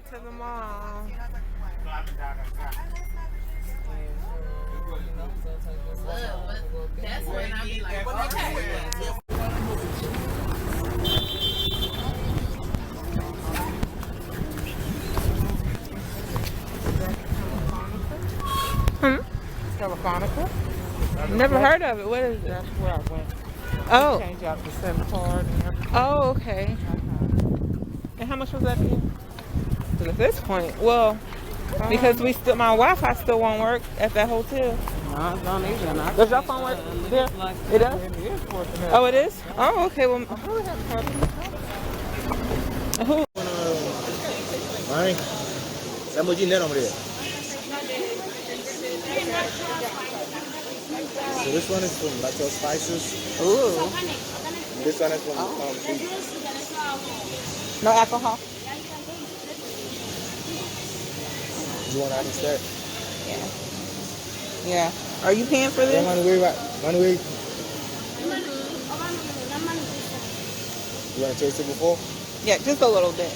way to the mall. That's when I be like, okay. Telefonica? Never heard of it. What is it? That's where I went. Oh. Change out the SIM card and everything. Oh, okay. And how much was that again? Because at this point, well, because my Wi-Fi still won't work at that hotel. No, it's not even. Does your phone work there? It does? It is working. Oh, it is? Oh, okay. Well, who? Mami, estamos dinero, hombre. So this one is from Nacho Spices. Ooh. And this one is from beef. No alcohol? You want to add instead? Yeah. Yeah. Are you paying for this? One way. You want to taste it before? Yeah, just a little bit.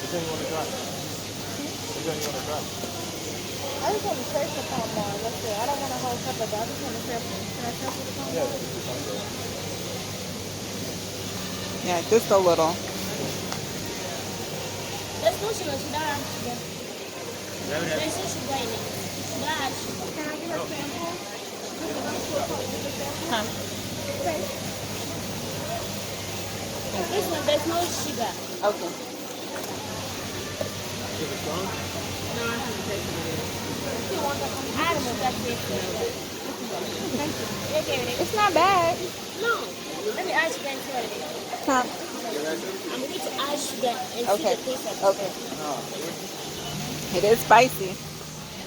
Which one you want to try? Which one you want to try? I just want to taste the palm bar. That's it. I don't want a whole cup of it. I just want to sample. Can I sample the palm bar? Yeah, just a little. Let's go sugar. Should I add sugar? There's no sugar in it. Should I add sugar? Can I get a sample? Huh? Okay. This one, there's no sugar. Okay. No, I haven't tasted it. I don't know if that's it. Thank you. It's not bad. No. Let me add sugar and see what it is. Huh? I'm going to add sugar and Okay. see the taste of it. Okay. It is spicy.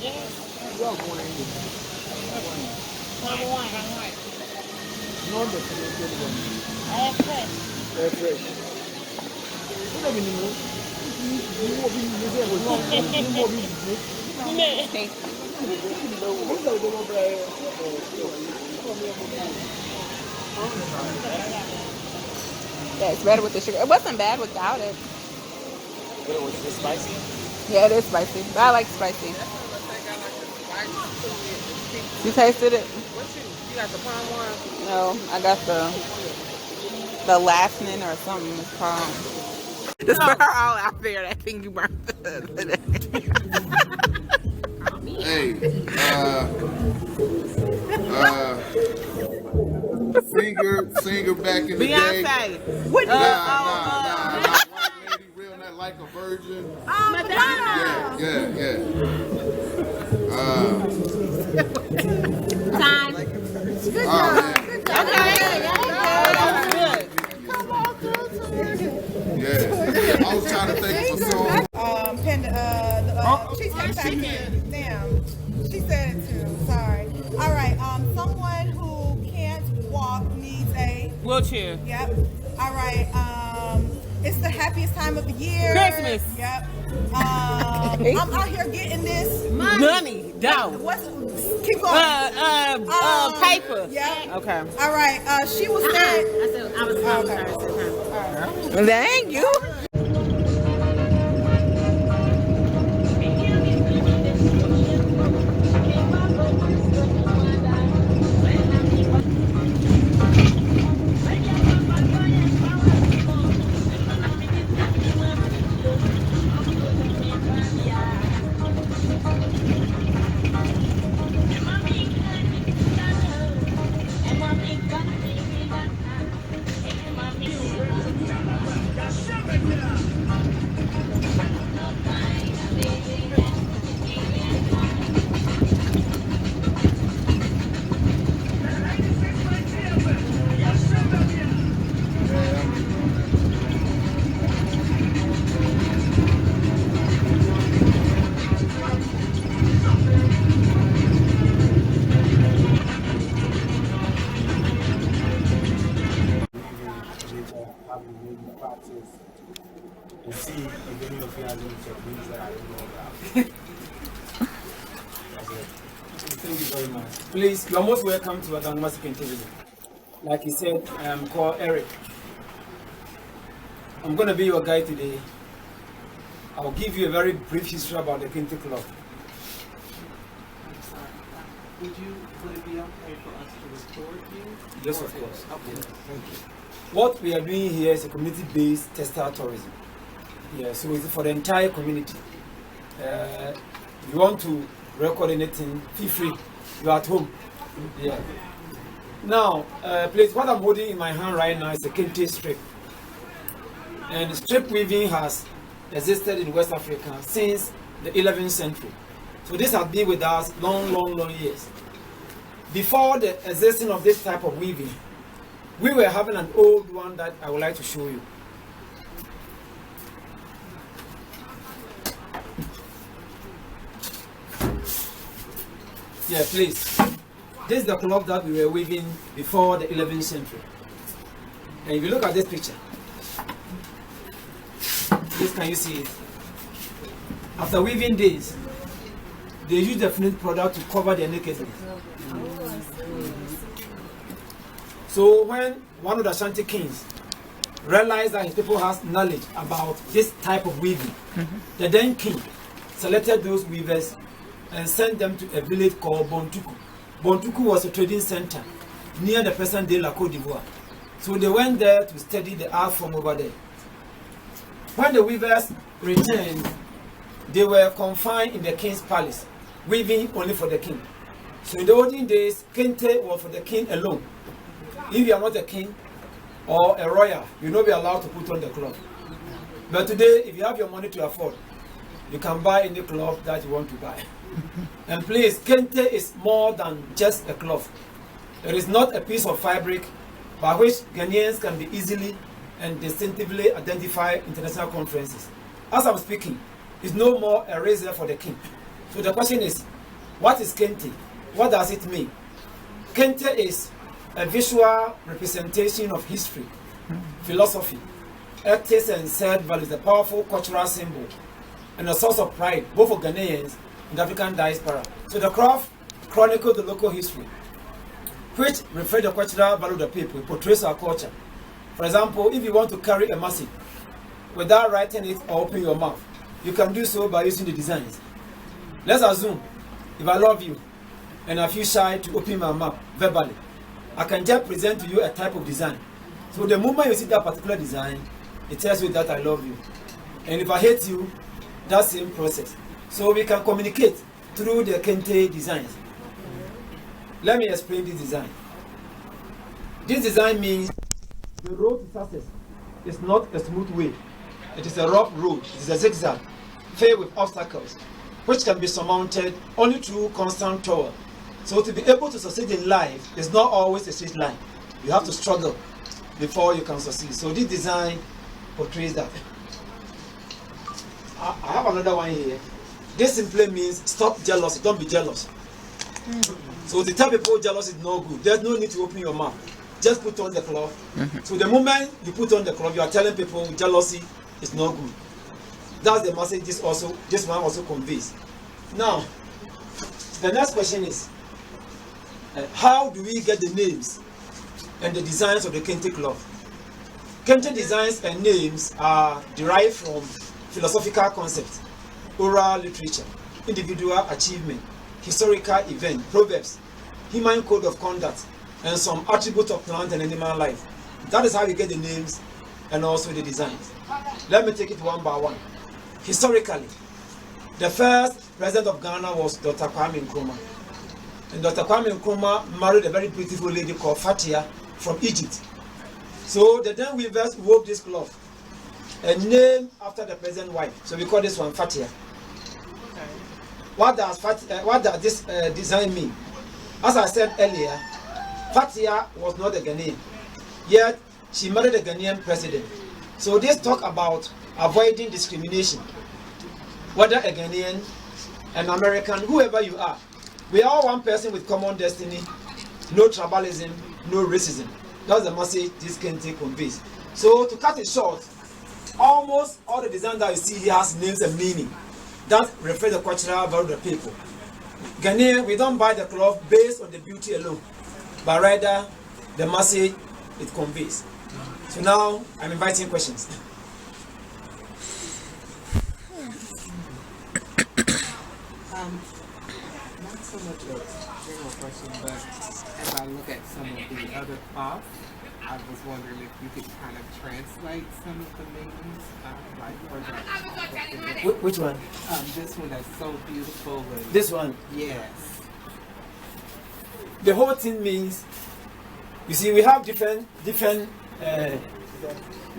Yes. Number one. I have fresh. That's right. Thank you. Yeah, it's better with the sugar. It wasn't bad without it. But it was this spicy? Yeah, it is spicy. But I like spicy. You tasted it? You got the palm one? No, I got the laughing or something it's called. Just put her all out there, that thing you burned. Hey, singer back in the day. Beyonce. What? Nah, white lady, real not like a virgin. Madonna. Yeah. Time. Oh man, yeah. I was trying to think of a song. Cheesecake Factory. Damn. She said it too. Sorry. All right. Someone who can't walk needs a Wheelchair. Yep. All right. It's the happiest time of the year. Christmas. Yep. I'm out here getting this Money. Dough. What's keep going? Paper. Yep. Okay. All right. She was saying. I said I was sorry. All right. Thank you. And see if any of you have any techniques that I don't know about. That's it. Thank you very much. Please, you are most welcome to Kente. Like he said, I am called Eric. I'm going to be your guide today. I'll give you a very brief history about the Kente Club. Would it be okay for us to record you? Yes, of course. Okay. Thank you. What we are doing here is a community-based textile tourism. Yeah, so it's for the entire community. If you want to record anything, feel free. You're at home. Yeah. Now, please, what I'm holding in my hand right now is a Kente strip. And strip weaving has existed in West Africa since the 11th century. So this has been with us long years. Before the existence of this type of weaving, we were having an old one that I would like to show you. Yeah, please. This is the cloth that we were weaving before the 11th century. And if you look at this picture, this, can you see it? After weaving this, they use the finished product to cover their nakedness. So when one of the Ashanti kings realized that his people has knowledge about this type of weaving, the then king selected those weavers and sent them to a village called Bontuku. Bontuku was a trading center near the present day La Côte d'Ivoire. So they went there to study the art form over there. When the weavers returned, they were confined in the king's palace, weaving only for the king. So in the olden days, Kente was for the king alone. If you are not a king or a royal, you will not be allowed to put on the cloth. But today, if you have your money to afford, you can buy any cloth that you want to buy. And please, Kente is more than just a cloth. It is not a piece of fabric by which Ghanaians can be easily and distinctively identify international conferences. As I'm speaking, it's no more a razor for the king. So the question is, what is Kente? What does it mean? Kente is a visual representation of history, philosophy, ethics and shared values, a powerful cultural symbol, and a source of pride, both for Ghanaians and African diaspora. So the craft chronicles the local history, which reflects the cultural value of the people. It portrays our culture. For example, if you want to carry a message without writing it or opening your mouth, you can do so by using the designs. Let's assume, if I love you and I feel shy to open my mouth verbally, I can just present to you a type of design. So the moment you see that particular design, it tells you that I love you. And if I hate you, that same process. So we can communicate through the Kente designs. Let me explain this design. This design means the road to success is not a smooth way. It is a rough road. It is a zigzag, filled with obstacles, which can be surmounted only through constant toil. So to be able to succeed in life is not always a straight line. You have to struggle before you can succeed. So this design portrays that. I have another one here. This simply means stop jealousy, don't be jealous. So to tell people jealousy is no good, there's no need to open your mouth. Just put on the cloth. So the moment you put on the cloth, you are telling people jealousy is no good. That's the message this one also conveys. Now, the next question is, how do we get the names and the designs of the Kente cloth? Kente designs and names are derived from philosophical concepts, oral literature, individual achievement, historical event, proverbs, human code of conduct, and some attributes of plant and animal life. That is how we get the names and also the designs. Let me take it one by one. Historically, the first president of Ghana was Dr. Kwame Nkrumah. And Dr. Kwame Nkrumah married a very beautiful lady called Fatia from Egypt. So the then weavers wove this cloth, a name after the president's wife. So we call this one Fatia. What does this design mean? As I said earlier, Fatia was not a Ghanaian, yet she married a Ghanaian president. So this talk about avoiding discrimination, whether a Ghanaian, an American, whoever you are. We are all one person with common destiny, no tribalism, no racism. That's the message this Kente conveys. So to cut it short, almost all the designs that you see here has names and meaning that reflect the cultural value of the people. Ghanaian, we don't buy the cloth based on the beauty alone, but rather the message it conveys. So now I'm inviting questions. Not so much a general question, but as I look at some of the other cloths, I was wondering if you could kind of translate some of the meanings, like for example, Which one? this one that's so beautiful. And, This one. yes. The whole thing means, you see, we have different,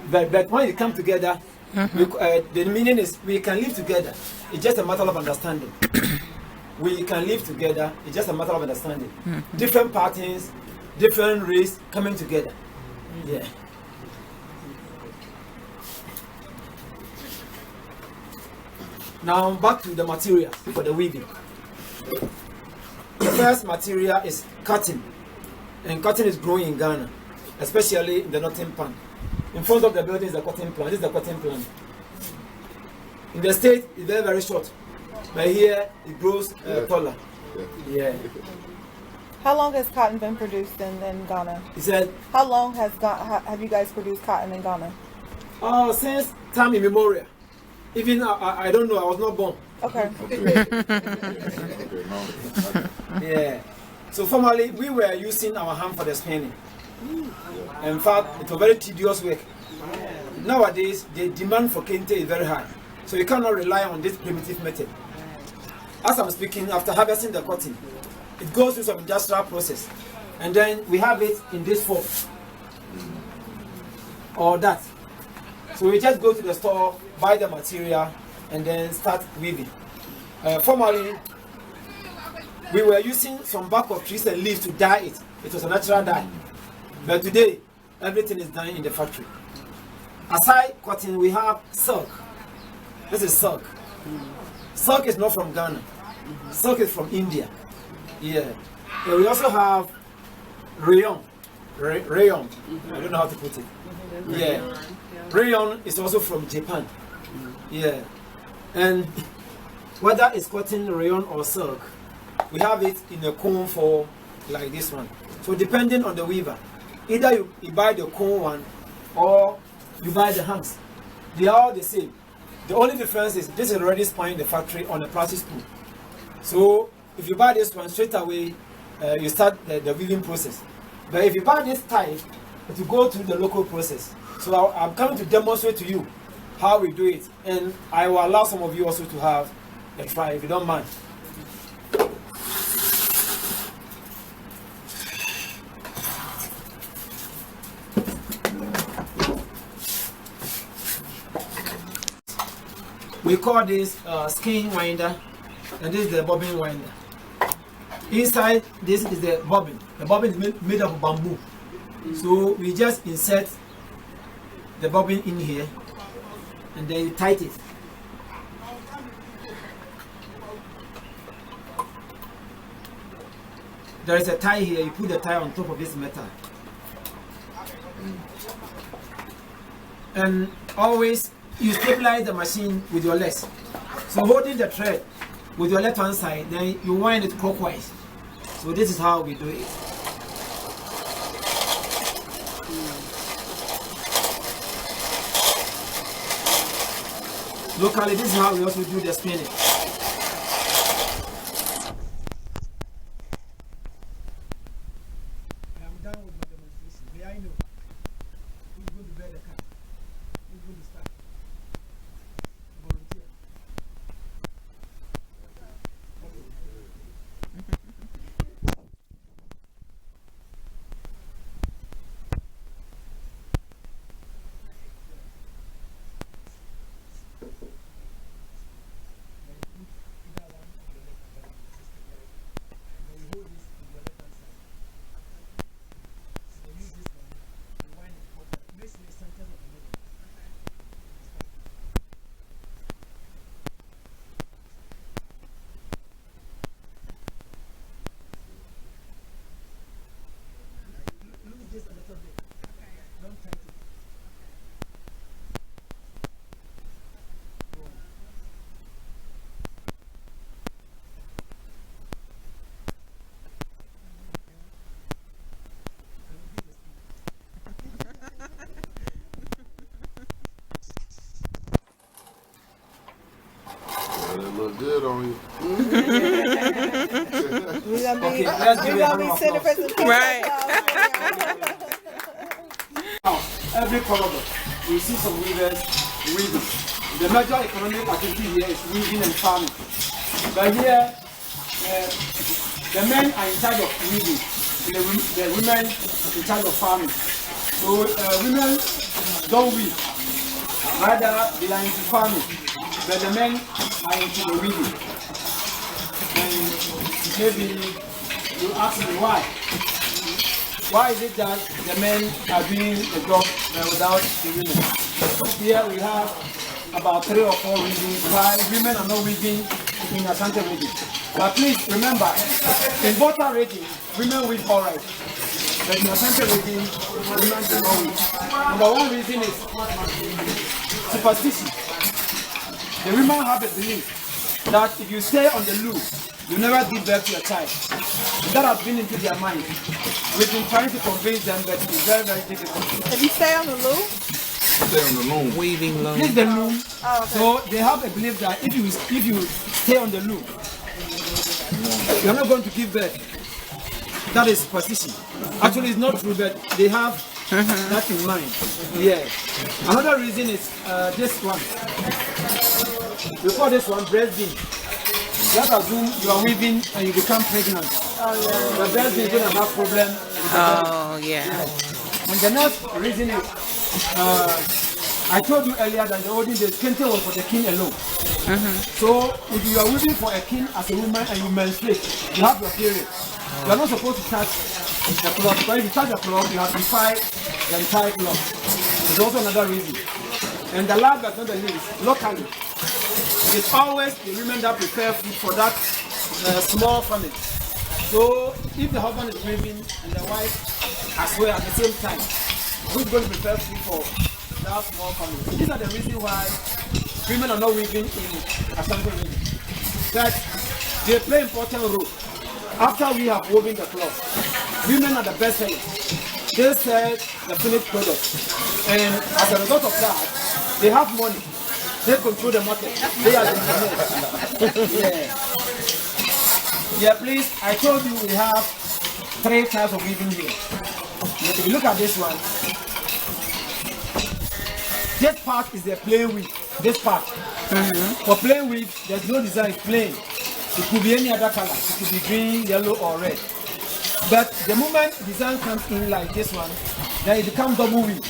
but when you come together, the meaning is we can live together. It's just a matter of understanding. We can live together. It's just a matter of understanding. Different patterns, different race coming together. Yeah. Now back to the material for the weaving. The first material is cotton, and cotton is grown in Ghana, especially in the northern part. In front of the building is the cotton plant. This is the cotton plant. In the state, it's very, very short, but here it grows taller. Yeah. How long has cotton been produced in Ghana? He said, How long have you guys produced cotton in Ghana? since time immemorial. Even I don't know, I was not born. Okay. Yeah. So formerly we were using our hand for the spinning. In fact, it was very tedious work. Nowadays, the demand for Kente is very high. So you cannot rely on this primitive method. As I'm speaking, after harvesting the cotton, it goes through some industrial process. And then we have it in this form. Or that. So we just go to the store, buy the material, and then start weaving. Formerly, we were using some bark of trees and leaves to dye it. It was a natural dye. But today, everything is done in the factory. Aside cotton, we have silk. This is silk. Silk is not from Ghana. Silk is from India. Yeah. And we also have rayon. Rayon. I don't know how to put it. Yeah. Rayon is also from Japan. Yeah. And whether it's cotton, rayon, or silk, we have it in a cone form like this one. So depending on the weaver, either you buy the cone one or you buy the hands. They are all the same. The only difference is this is already spun in the factory on a plastic spool. So if you buy this one straight away, you start the weaving process. But if you buy this type, it will go through the local process. So I'm coming to demonstrate to you how we do it, and I will allow some of you also to have a try if you don't mind. We call this skein winder, and this is the bobbin winder. Inside this is the bobbin. The bobbin is made of bamboo. So we just insert the bobbin in here and then you tighten it. There is a tie here, you put the tie on top of this metal. And always you stabilize the machine with your legs. So holding the thread with your left hand side, then you wind it clockwise. So this is how we do it. Locally, this is how we also do the spinning. I'm done with my demonstration. May I know who's going to bear the cat? Who's going to start? Volunteer. good on you. We're gonna Okay, be, let's give we're it a gonna be round of sending for applause. some Right. Now, every corridor, we see some weavers weaving. The major economic activity here is weaving and farming. But here, the men are in charge of weaving, and the women in charge of farming. So women don't weave, rather they are into farming, but the men are into the weaving. And maybe you ask me why. Why is it that the men are doing the job without the women? Here we have about 3 or 4 reasons why women are not weaving in Asante region. But please remember, in Volta region, women weave all right. But in Asante region, women do not weave. Number one reason is superstition. The women have a belief that if you stay on the loose, you never give birth to a child. That has been into their mind. We've been trying to convince them that it's very, very difficult. If you stay on the loop, Stay on the loom. Weaving loom. This is the loom. oh, okay. So they have a belief that if you stay on the loom, you're not going to give birth. That is superstition. Actually, it's not true, but they have that in mind. Yeah. Another reason is this one. We call this one breastfeeding. Let's assume you are weaving and you become pregnant. Oh, yeah. The breastfeeding is going to have problem. Oh, yeah. And the next reason is, I told you earlier that in the olden days, Kente was for the king alone. So if you are weaving for a king as a woman and you menstruate, you have your period. You are not supposed to touch the cloth, because if you touch the cloth, you have to fight the entire cloth. There's also another reason. And the last but not the least, locally, it's always the women that prepare food for that small family. So if the husband is weaving and the wife as well at the same time, who's going to prepare food for that small family? These are the reasons why women are not weaving in Asante region. That they play important role. After we have woven the cloth, women are the best sellers. They sell the finished product, and as a result of that, they have money. They control the market. They are the millionaires. Yeah, please. I told you we have 3 types of weaving here. If you look at this one, this part is the plain weave. This part. For plain weave, there's no design. It's plain. It could be any other color. It could be green, yellow, or red. But the moment design comes in like this one, then it becomes double weave.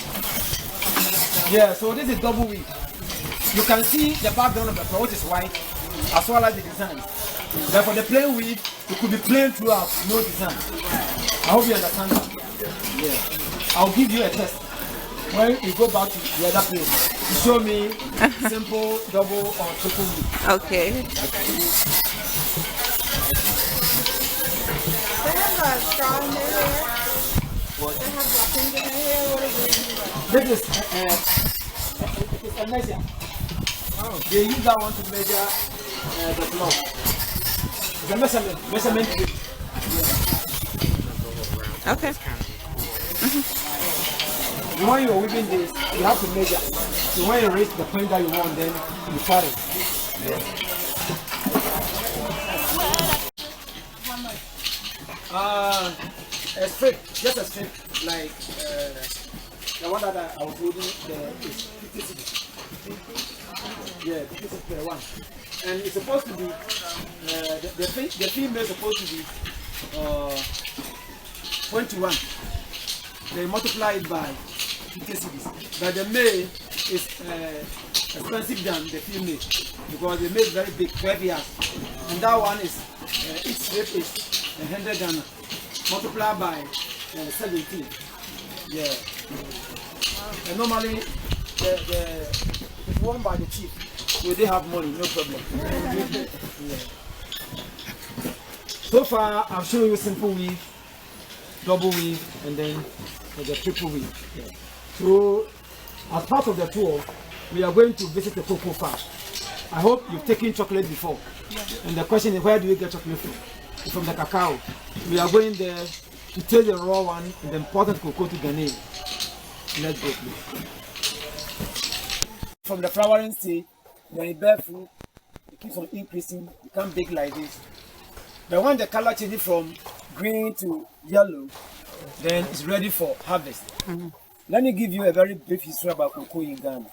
Yeah, so this is double weave. You can see the background of the cloth, which is white, as well as the design. But for the plain weave, it could be plain throughout, no design. I hope you understand that. Yeah. I'll give you a test. When you go back to the other place, to show me simple, double, or triple weave. Okay. They have a straw in their hair. What? They have the pins in their hair. What is it? This is a measure. They use that one to measure the cloth. It's a measurement tape. Okay. When you're weaving this, you have to measure. So when you reach the point that you want, then you cut it. A strip, just a strip, like the one that I was holding, is 56. Yeah, 56 per one. And it's supposed to be, the female is supposed to be 21. They multiply it by 56. But the male is expensive than the female because the male is very big, 12 years. And that one is, each strip is 100 Ghana, multiplied by 17. Yeah. And normally, it's worn by the chief. So they have money, no problem. Yeah. So far, I've shown you simple weave, double weave, and then the triple weave. Yeah. So, as part of the tour, we are going to visit the cocoa farm. I hope you've taken chocolate before. And the question is, where do you get chocolate from? It's from the cacao. We are going there to take the raw one and the important cocoa to Ghana. Let's go, please. From the flowering stage, when it bear fruit, keeps on increasing, become big like this. But when the color changes from green to yellow, then it's ready for harvest. Let me give you a very brief history about cocoa in Ghana.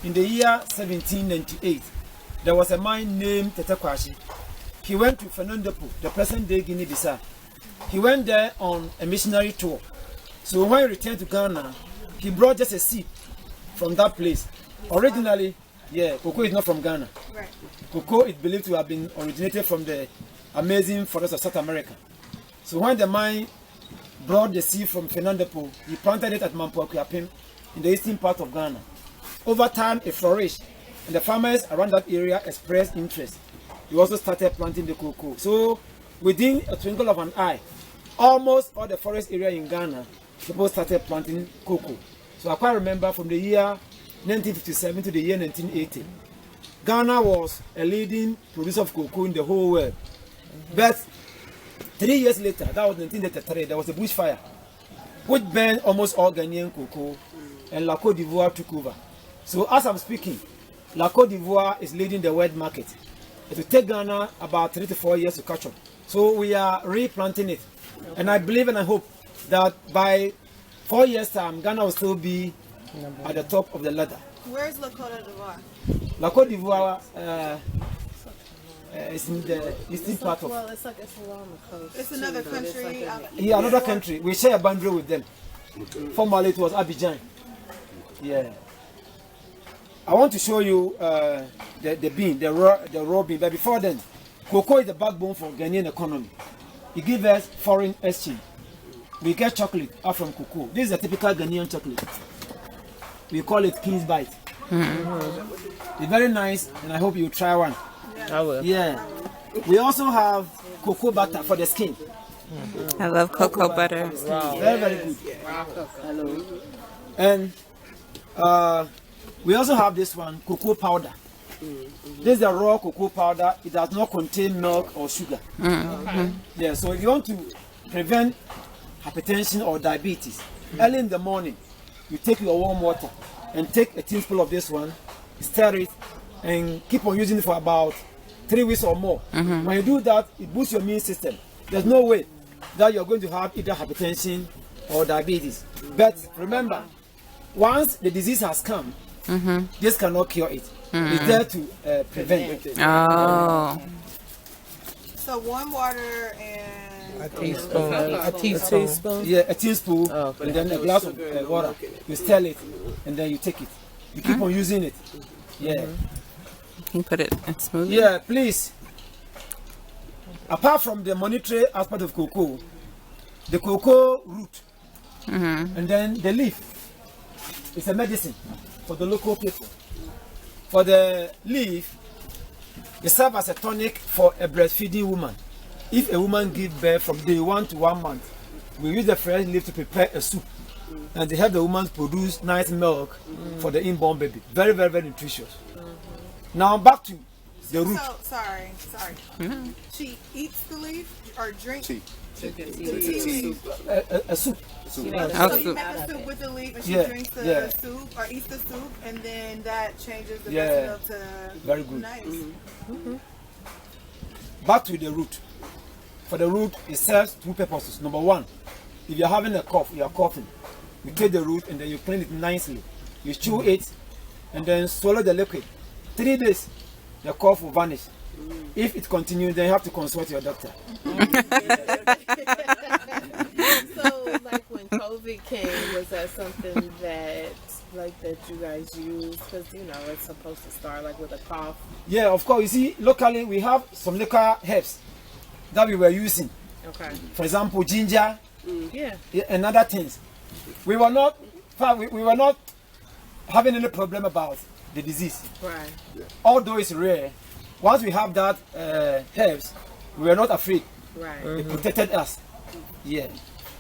In the year 1798, there was a man named Tete Kwashi. He went to Fernandopo, the present-day Guinea-Bissau. He went there on a missionary tour. So when he returned to Ghana, he brought just a seed from that place. Originally, cocoa is not from Ghana. Right. Cocoa is believed to have been originated from the amazing forests of South America. So when the man brought the seed from Fernandopo, he planted it at Mampokuapim in the eastern part of Ghana. Over time, it flourished, and the farmers around that area expressed interest. They also started planting the cocoa. So within a twinkle of an eye, almost all the forest area in Ghana, people started planting cocoa. So I quite remember from the year 1957 to the year 1980, Ghana was a leading producer of cocoa in the whole world. But 3 years later, that was 1983, there was a bushfire, which burned almost all Ghanaian cocoa, and La Côte d'Ivoire took over. So as I'm speaking, La Côte d'Ivoire is leading the world market. It will take Ghana about 3 to 4 years to catch up. So we are replanting it. And I believe and I hope that by 4 years' time, Ghana will still be at the top of the ladder. Where's La Côte d'Ivoire? La Côte d'Ivoire is in the eastern part of. Well, it's along the coast. It's another country. Yeah, another country. We share a boundary with them. Formerly it was Abidjan. Yeah. I want to show you the bean, the raw bean. But before then, cocoa is the backbone for Ghanaian economy. It gives us foreign exchange. We get chocolate out from cocoa. This is a typical Ghanaian chocolate. We call it King's Bite. It's very nice, and I hope you try one. I will. Yeah. We also have cocoa butter for the skin. I love cocoa butter. Wow. Very, very good. Hello. And we also have this one, cocoa powder. This is a raw cocoa powder. It does not contain milk or sugar. Yeah, so if you want to prevent hypertension or diabetes, early in the morning, you take your warm water and take a teaspoon of this one, stir it, and keep on using it for about 3 weeks or more. When you do that, it boosts your immune system. There's no way that you're going to have either hypertension or diabetes. But remember, once the disease has come, this cannot cure it. It's there to prevent it. Oh. So warm water and A teaspoon. Yeah, a teaspoon, and then a glass of water. You stir it, and then you take it. You keep on using it. Yeah. Can you put it in smoothie? Yeah, please. Apart from the monetary aspect of cocoa, the cocoa root, and then the leaf is a medicine for the local people. For the leaf, it serves as a tonic for a breastfeeding woman. If a woman gives birth from day 1 to 1 month, we use the fresh leaf to prepare a soup, and they help the woman produce nice milk for the inborn baby. Very, very, very nutritious. Now back to the root. So, sorry. She eats the leaf or drinks Tea. the tea leaf. A soup. So you make a soup with the leaf and she drinks the soup or eats the soup, and then that changes the milk to very good. Nice. Back to the root. For the root, it serves 2 purposes. Number 1, if you're having a cough, you're coughing, you take the root and then you clean it nicely. You chew it and then swallow the liquid. 3 days, the cough will vanish. If it continues, then you have to consult your doctor. So, like when COVID came, was that something that you guys used? Because it's supposed to start like with a cough. Yeah, of course. You see, locally we have some local herbs that we were using. Okay. For example, ginger. And other things. We were not having any problem about the disease. Right. Although it's rare, once we have that herbs, we were not afraid. Right. It protected us. Yeah.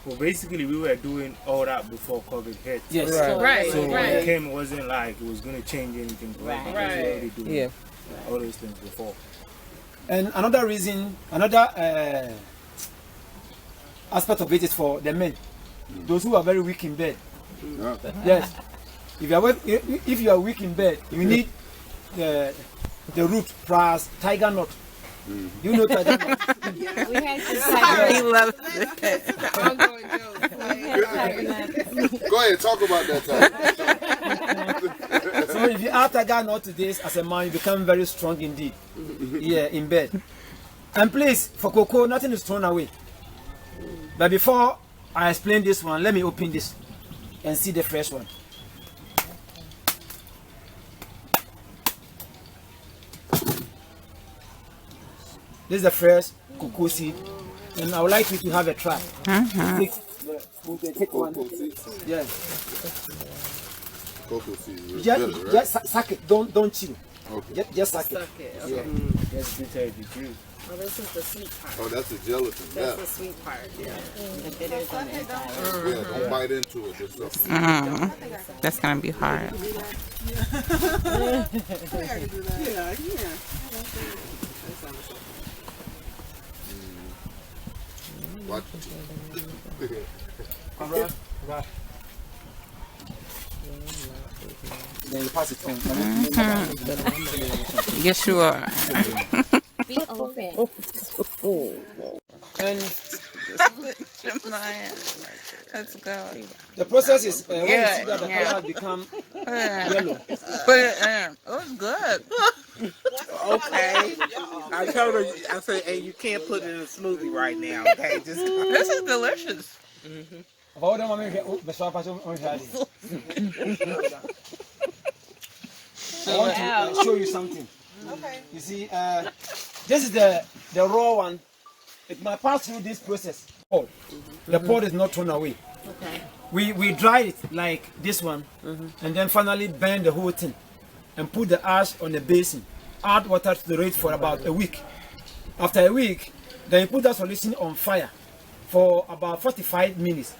Well, basically, we were doing all that before COVID hit. Yes. Right. So when it came, it wasn't like it was going to change anything. Right. We were already doing all those things before. And another reason, another aspect of it is for the men, those who are very weak in bed. Yes. If you are weak in bed, you need the root plus tiger nut. You know tiger nut? We had some tiger He loves it. Go ahead, talk about that time. So if you add tiger nut to this as a man, you become very strong indeed. Yeah, in bed. And please, for cocoa, nothing is thrown away. But before I explain this one, let me open this and see the fresh one. This is the fresh cocoa seed, and I would like you to have a try. Take one. Yeah. Cocoa seed is Just, bitter, right? just suck it. Don't chew. Okay. Just suck it. Suck it. Okay. Yeah. That's the juice. Oh, this is the sweet part. Oh, that's the gelatin. That's Yeah. the sweet part. Yeah. The bitters on the inside. Yeah, don't bite into it. Just so. That's gonna be hard. Watch. Alright. Then you pass it on. Yes, you are. Be open. And Let's go. the process is when you Yeah, see that the yeah. color has become yellow. Put it in. It was good. Okay. I told her, I said, and you can't put it in a smoothie right now. Okay, just. This is delicious. Of all them, I want to show you something. Okay. You see, this is the raw one. It might pass through this process. Oh, the pod is not thrown away. Okay. We dry it like this one, and then finally burn the whole thing, and put the ash on the basin. Add water to the rate for about a week. After a week, then you put that solution on fire for about 45 minutes.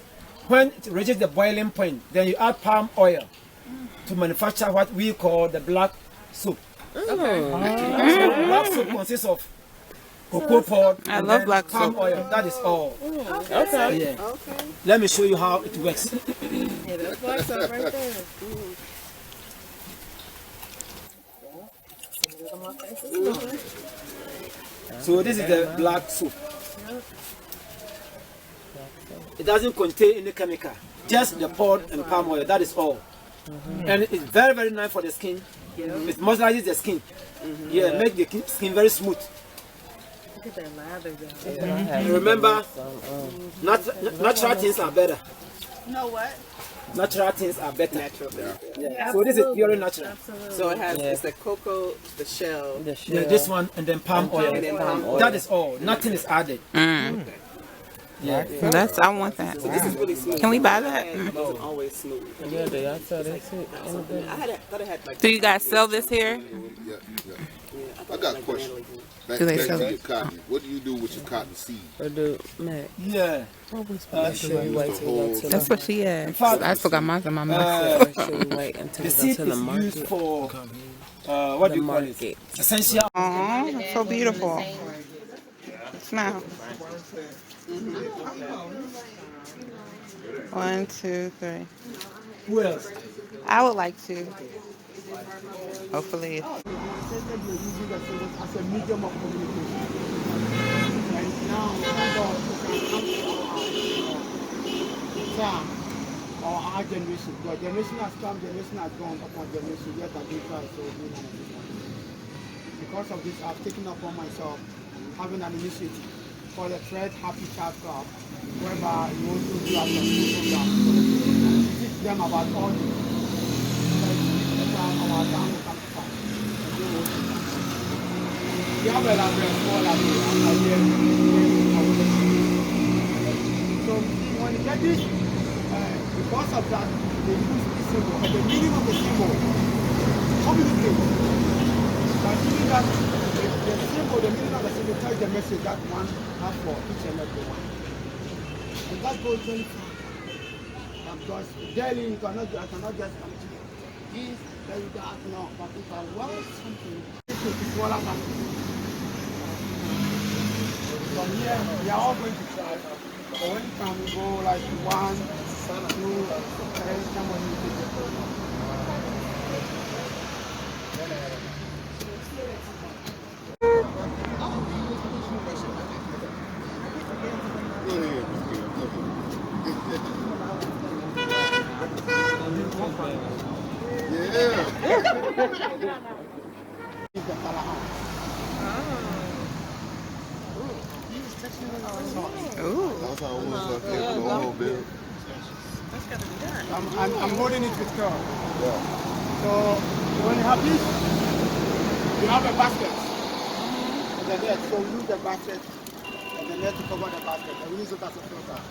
When it reaches the boiling point, then you add palm oil to manufacture what we call the black soup. So black soup consists of cocoa pod I and love then black palm soup. oil. That is all. Okay. Yeah. Okay. Let me show you how it works. Yeah, that's black stuff right there. So this is the black soup. It doesn't contain any chemical, just the pod and palm oil. That is all. And it's very, very nice for the skin. It moisturizes the skin. Yeah, make the skin very smooth. Look at that lather though. And remember, natural things are better. You know what? Natural things are better. Yeah. So this is purely natural. So it has, it's the cocoa, the shell. Yeah, this one and then palm oil. And then palm oil. That is all. Nothing is added. Yeah. That's. I want that. This is really smooth. Can we buy that? It wasn't always smooth. Yeah, they are so that's it. I thought it had like. Do you guys sell this here? Yeah. I got a question. Back Do they to sell your it? cotton. What do you do with your cotton seed? Or do Matt? Yeah. Should we wait till we go to That's what she asked. fact, I forgot mine in my mouth. the should we wait until The we go seed to the is market? used for what do you call it? market. Essential. Oh, so beautiful. Smile. 1, 2, 3. Who else? I would like to. Hopefully. As a medium of communication. And now, or our generation. Your generation has come, generation has gone upon generation, yet identify so because of this, I've taken upon myself having an initiative called the Fred Happy Child Club, whereby you want to do a program to teach them about all the our town counterparts. We have a small so when you get this, because of that, they use the symbol, and the meaning of the symbol communicate. By doing that, the symbol, the meaning of the symbol tells the message that one has for each and every one. And that goes very far. Because daily I cannot just come to this, there you go, no, but if I want something, it's all about. From here, we are all going to try. But when you can go like 1, 2, 3, someone will take it. Ooh. That's how it was up there with the whole bill. I'm holding it with curl. Yeah. So when you have this, you have a basket. And then there, so we use the basket and then there to cover the basket. And we use it as a filter.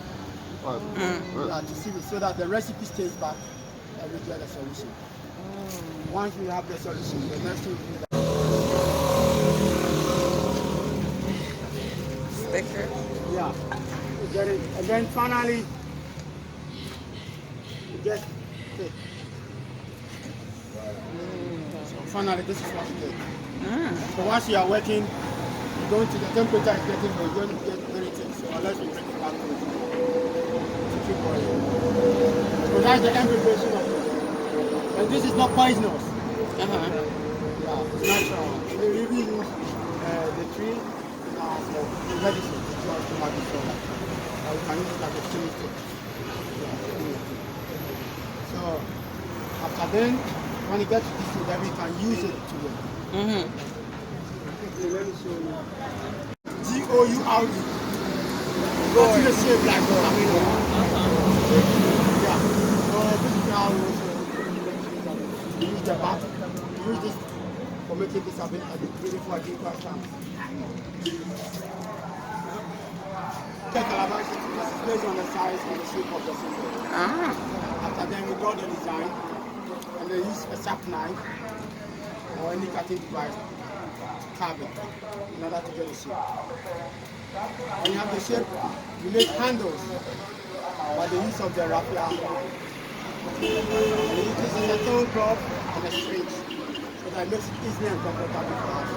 Yeah, to see it so that the recipe stays back and we get the solution. Once we have the solution, the next thing we do Sticker. yeah. We get it. And then finally we get it. So finally this is what we get. So once you are working, you're going to the temperature is getting low, you're going to get very thick. So unless you bring it back to keep boiling. So that's the end preparation of it. And this is not poisonous. Yeah, it's natural. We really use the tree for medicine. So we can use it as a chili stick. So after then, when you get to this food, then we can use it to work. Okay, let me show you. G-O-U-R-E. Go to the shape like that. Yeah. So this is how we also use the bat. Use this for making this a bit beautiful and deeper sound. Take calabash, this is based on the size and the shape of the symbol. After then we draw the design and then use a sharp knife or any cutting device to carve it in order to get the shape. When you have the shape, you make handles by the use of the raffia. This is a tone cloth and a string, so that it makes it easy and comfortable for us.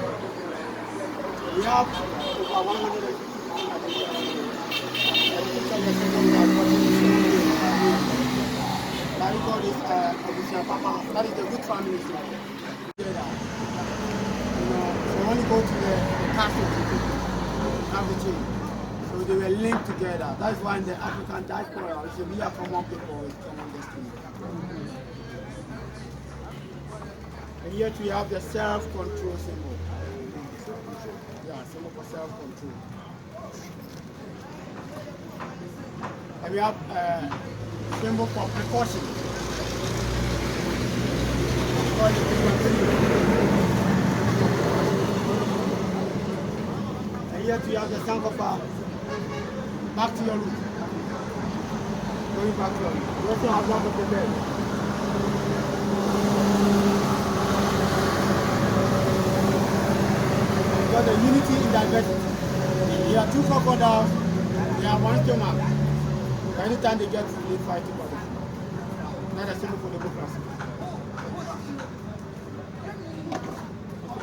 We have over 150 that we call this that is the good family story. So when you go to the castle, have the chain. So they were linked together. That's why in the African diaspora, it's a real common people with common destiny. And yet we have the self-control symbol. Yeah, symbol for self-control. And we have symbol for precaution. And yet we have the Sankofa, back to your root. Going back to your root. We also have one of the bed. We got the unity in diversity. There are two crocodiles, they have one stomach. Anytime they get food, they fight together. That's a symbol for democracy.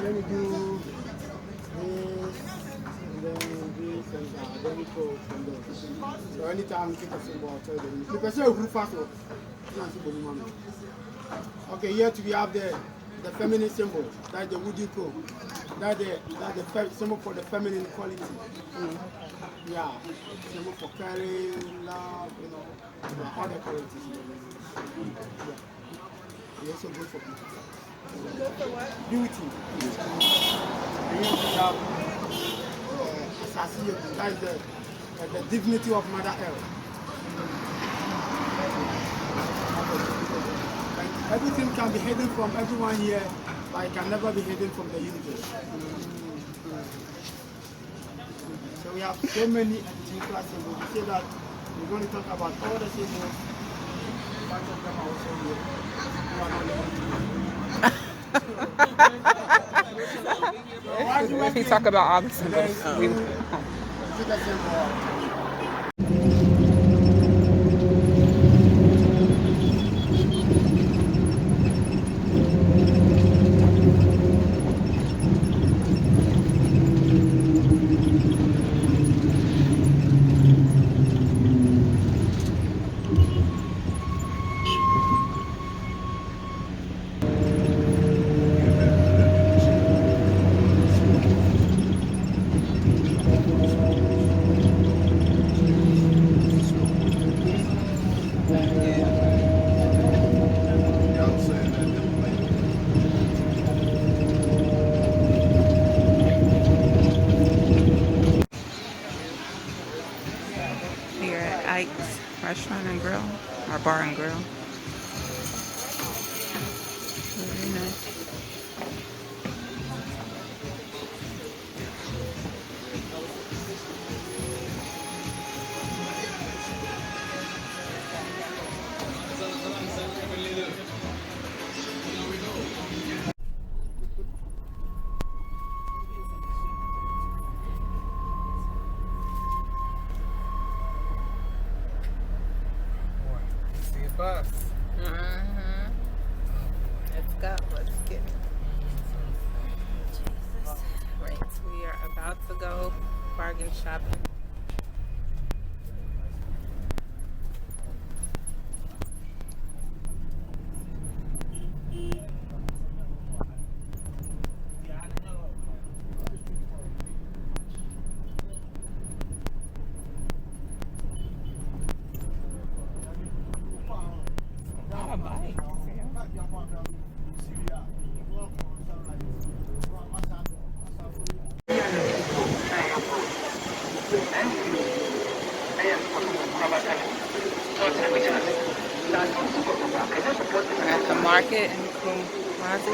Let me do this, and then this, and then we go from there. So anytime you take a symbol, I'll tell you. You can say a group fast. Okay, here we have the feminine symbol. That's the woody co. That's the symbol for the feminine quality. Yeah, symbol for caring, love, all the qualities. Yeah. It's also good for beauty. Good for what? Beauty. And here we have association. That's the dignity of Mother Earth. Everything can be hidden from everyone here, but it can never be hidden from the universe. So we have so many nuclear symbols. We say that we're going to talk about all the symbols. Part of them are also here. If he talk about all the symbols, we bar and grill. Very nice. See a bus. Mm-hmm. Let's go. Let's get it. Right. We are about to go bargain shopping. We're at the market in Kumasi.